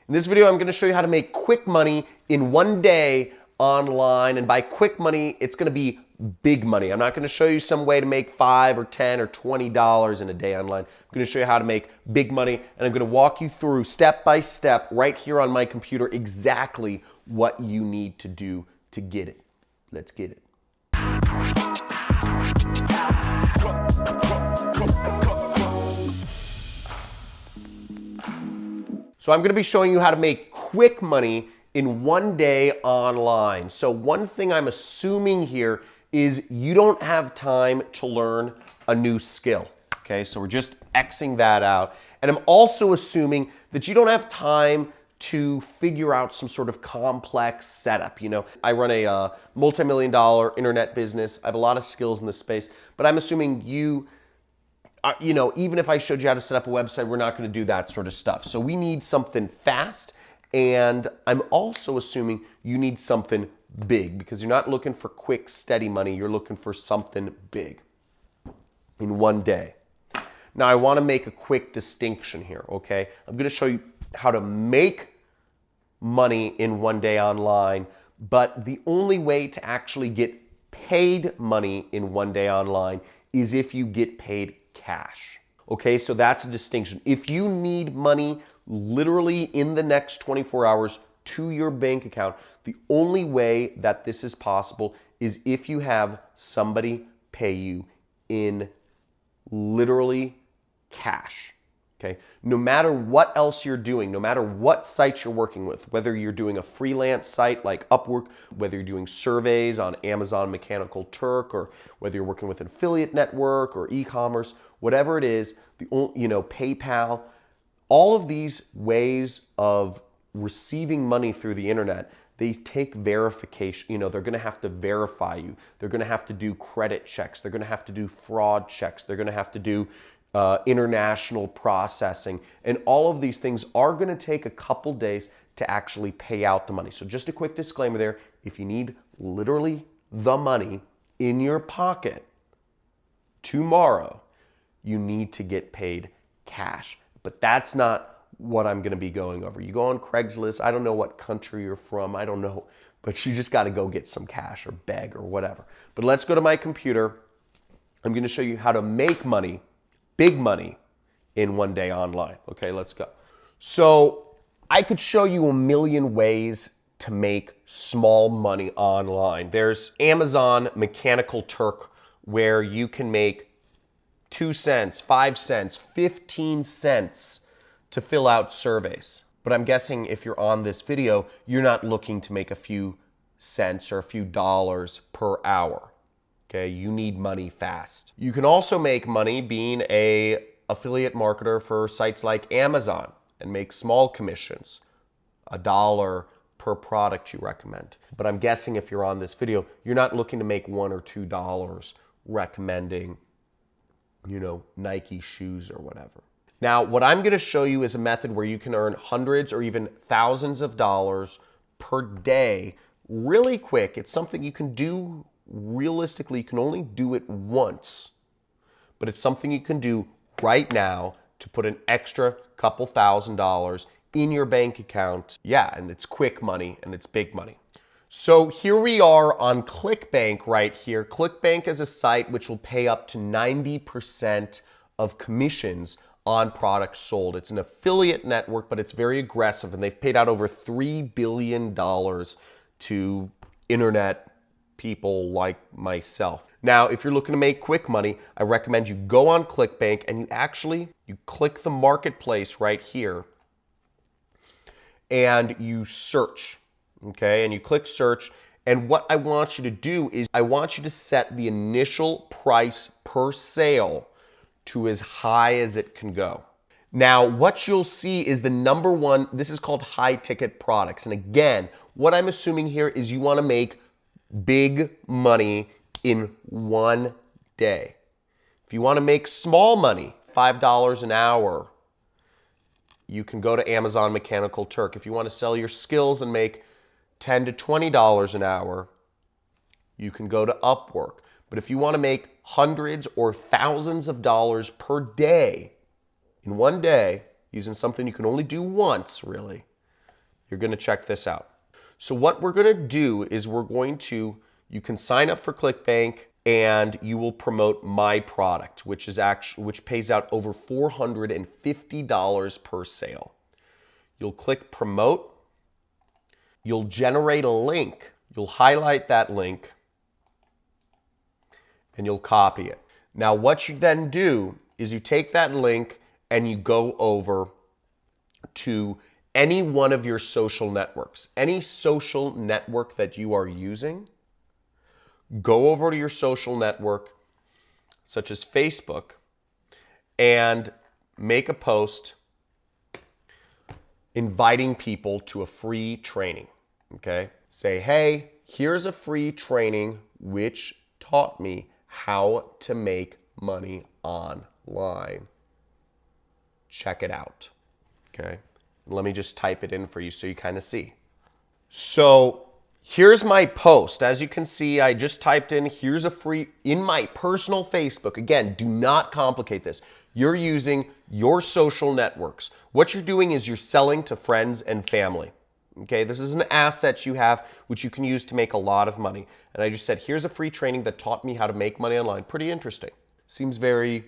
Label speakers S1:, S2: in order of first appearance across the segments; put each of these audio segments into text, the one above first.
S1: In this video, I'm going to show you how to make quick money in one day online. And by quick money, it's going to be big money. I'm not going to show you some way to make $5 or $10 or $20 in a day online. I'm going to show you how to make big money, and I'm going to walk you through step by step right here on my computer exactly what you need to do to get it. Let's get it. So I'm going to be showing you how to make quick money in one day online. So one thing I'm assuming here is you don't have time to learn a new skill. Okay, so we're just Xing that out. And I'm also assuming that you don't have time to figure out some sort of complex setup. You know, I run a multi-million-dollar internet business. I have a lot of skills in this space, but I'm assuming you know, even if I showed you how to set up a website, we're not going to do that sort of stuff. So we need something fast, and I'm also assuming you need something big because you're not looking for quick, steady money. You're looking for something big in one day. Now, I want to make a quick distinction here, okay? I'm going to show you how to make money in one day online, but the only way to actually get paid money in one day online is if you get paid cash. Okay, so that's a distinction. If you need money literally in the next 24 hours to your bank account, the only way that this is possible is if you have somebody pay you in literally cash. Okay, no matter what else you're doing, no matter what sites you're working with, whether you're doing a freelance site like Upwork, whether you're doing surveys on Amazon Mechanical Turk, or whether you're working with an affiliate network or e-commerce, whatever it is, PayPal, all of these ways of receiving money through the internet, they take verification. They're going to have to verify you. They're going to have to do credit checks. They're going to have to do fraud checks. They're going to have to do international processing, and all of these things are going to take a couple days to actually pay out the money. So just a quick disclaimer there, if you need literally the money in your pocket tomorrow, you need to get paid cash. But that's not what I'm going to be going over. You go on Craigslist, I don't know what country you're from, I don't know, but you just got to go get some cash or beg or whatever. But let's go to my computer. I'm going to show you how to make money, big money, in one day online. Okay, let's go. So I could show you a million ways to make small money online. There's Amazon Mechanical Turk, where you can make 2 cents, 5 cents, 15 cents to fill out surveys. But I'm guessing if you're on this video, you're not looking to make a few cents or a few dollars per hour. Okay, you need money fast. You can also make money being an affiliate marketer for sites like Amazon and make small commissions, $1 per product you recommend. But I'm guessing if you're on this video, you're not looking to make $1 or $2 recommending, Nike shoes or whatever. Now, what I'm going to show you is a method where you can earn hundreds or even thousands of dollars per day really quick. It's something you can do. Realistically, you can only do it once, but it's something you can do right now to put an extra couple $1,000s in your bank account. Yeah, and it's quick money and it's big money. So here we are on Clickbank right here. Clickbank is a site which will pay up to 90% of commissions on products sold. It's an affiliate network, but it's very aggressive, and they've paid out over $3 billion to internet people like myself. Now, if you're looking to make quick money, I recommend you go on Clickbank and you click the marketplace right here and you search, okay? And you click search, and what I want you to do is I want you to set the initial price per sale to as high as it can go. Now, what you'll see is the number one, this is called high ticket products. And again, what I'm assuming here is you want to make big money in one day. If you want to make small money, $5 an hour, you can go to Amazon Mechanical Turk. If you want to sell your skills and make $10 to $20 an hour, you can go to Upwork. But if you want to make hundreds or thousands of dollars per day, in one day, using something you can only do once, really, You're going to check this out. So what we're going to do is you can sign up for Clickbank and you will promote my product, which pays out over $450 per sale. You'll click promote. You'll generate a link. You'll highlight that link and you'll copy it. Now what you then do is you take that link and you go over to any one of your social networks. Any social network that you are using, go over to your social network, such as Facebook, and make a post inviting people to a free training, okay? Say, hey, here's a free training which taught me how to make money online. Check it out, okay? Let me just type it in for you so you kind of see. So here's my post. As you can see, I just typed in, here's a free, in my personal Facebook. Again, do not complicate this. You're using your social networks. What you're doing is you're selling to friends and family. Okay, this is an asset you have which you can use to make a lot of money. And I just said, here's a free training that taught me how to make money online. Pretty interesting. Seems very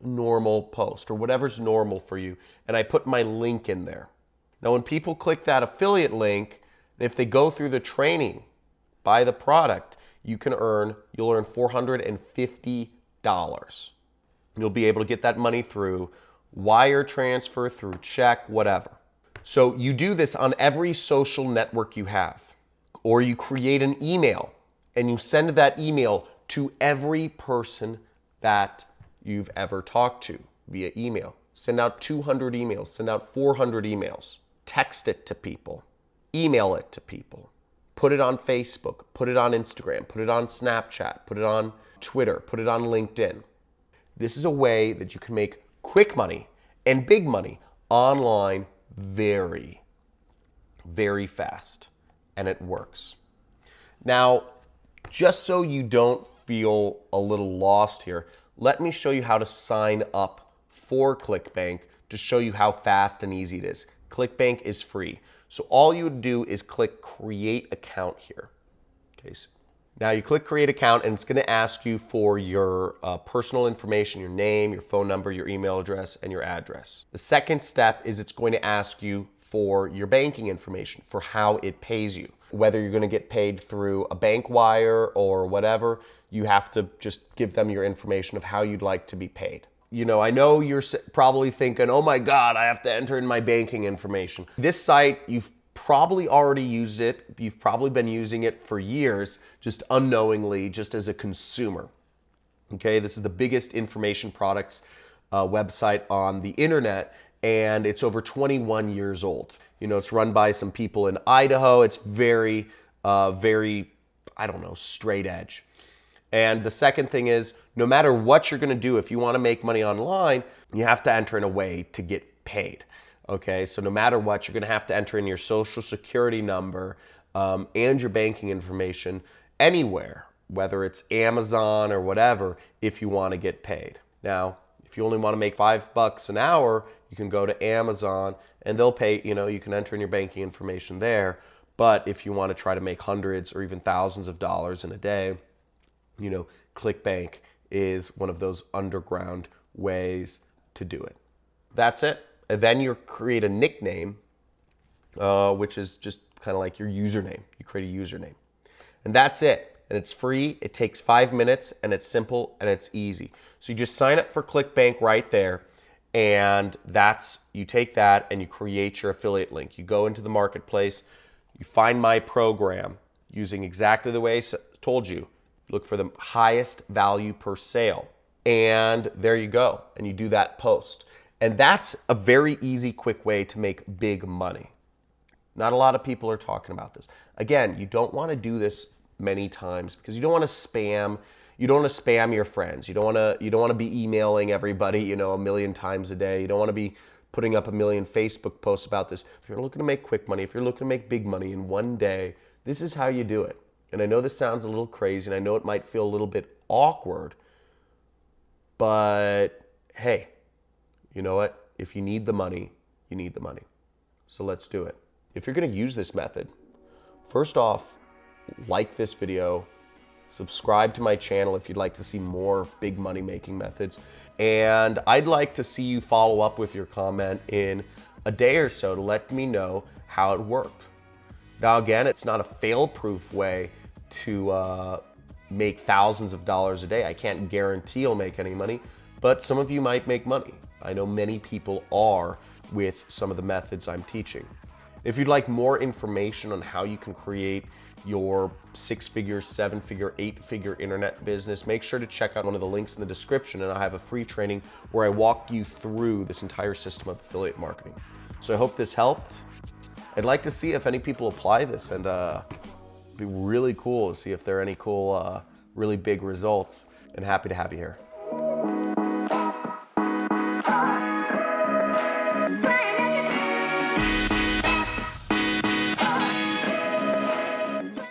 S1: normal post or whatever's normal for you. And I put my link in there. Now, when people click that affiliate link, if they go through the training, buy the product, you'll earn $450. You'll be able to get that money through wire transfer, through check, whatever. So you do this on every social network you have, or you create an email and you send that email to every person that you've ever talked to via email. Send out 200 emails, send out 400 emails, text it to people, email it to people, put it on Facebook, put it on Instagram, put it on Snapchat, put it on Twitter, put it on LinkedIn. This is a way that you can make quick money and big money online very, very fast, and it works. Now, just so you don't feel a little lost here, let me show you how to sign up for Clickbank to show you how fast and easy it is. Clickbank is free. So all you would do is click create account here. Okay, so now you click create account and it's going to ask you for your personal information, your name, your phone number, your email address, and your address. The second step is it's going to ask you for your banking information, for how it pays you. Whether you're going to get paid through a bank wire or whatever, you have to just give them your information of how you'd like to be paid. You know, I know you're probably thinking, oh my God, I have to enter in my banking information. This site, you've probably already used it. You've probably been using it for years, just unknowingly, just as a consumer. Okay, this is the biggest information products website on the internet, and it's over 21 years old. You know, it's run by some people in Idaho. It's very, very, I don't know, straight edge. And the second thing is, no matter what you're going to do, if you want to make money online, you have to enter in a way to get paid. Okay, so no matter what, you're going to have to enter in your social security number and your banking information anywhere, whether it's Amazon or whatever, if you want to get paid. Now, if you only want to make $5 an hour, you can go to Amazon and they'll pay, you know, you can enter in your banking information there. But if you want to try to make hundreds or even thousands of dollars in a day, you know, Clickbank is one of those underground ways to do it. That's it. And then you create a nickname, which is just kind of like your username. You create a username. And that's it. And it's free. It takes 5 minutes and it's simple and it's easy. So you just sign up for Clickbank right there. And you take that and you create your affiliate link. You go into the marketplace, you find my program using exactly the way I told you. Look for the highest value per sale. And there you go. And you do that post. And that's a very easy, quick way to make big money. Not a lot of people are talking about this. Again, you don't want to do this many times because you don't want to spam. You don't want to spam your friends. You don't want to be emailing everybody, you know, 1,000,000 times a day. You don't want to be putting up 1,000,000 Facebook posts about this. If you're looking to make quick money, if you're looking to make big money in one day, this is how you do it. And I know this sounds a little crazy, and I know it might feel a little bit awkward, but hey, you know what? If you need the money, you need the money. So let's do it. If you're gonna use this method, first off, like this video, subscribe to my channel if you'd like to see more big money making methods. And I'd like to see you follow up with your comment in a day or so to let me know how it worked. Now again, it's not a fail-proof way to make thousands of dollars a day. I can't guarantee you'll make any money, but some of you might make money. I know many people are with some of the methods I'm teaching. If you'd like more information on how you can create your 6-figure, 7-figure, 8-figure internet business, make sure to check out one of the links in the description, and I have a free training where I walk you through this entire system of affiliate marketing. So I hope this helped. I'd like to see if any people apply this, and it'd be really cool to see if there are any cool, really big results, and happy to have you here.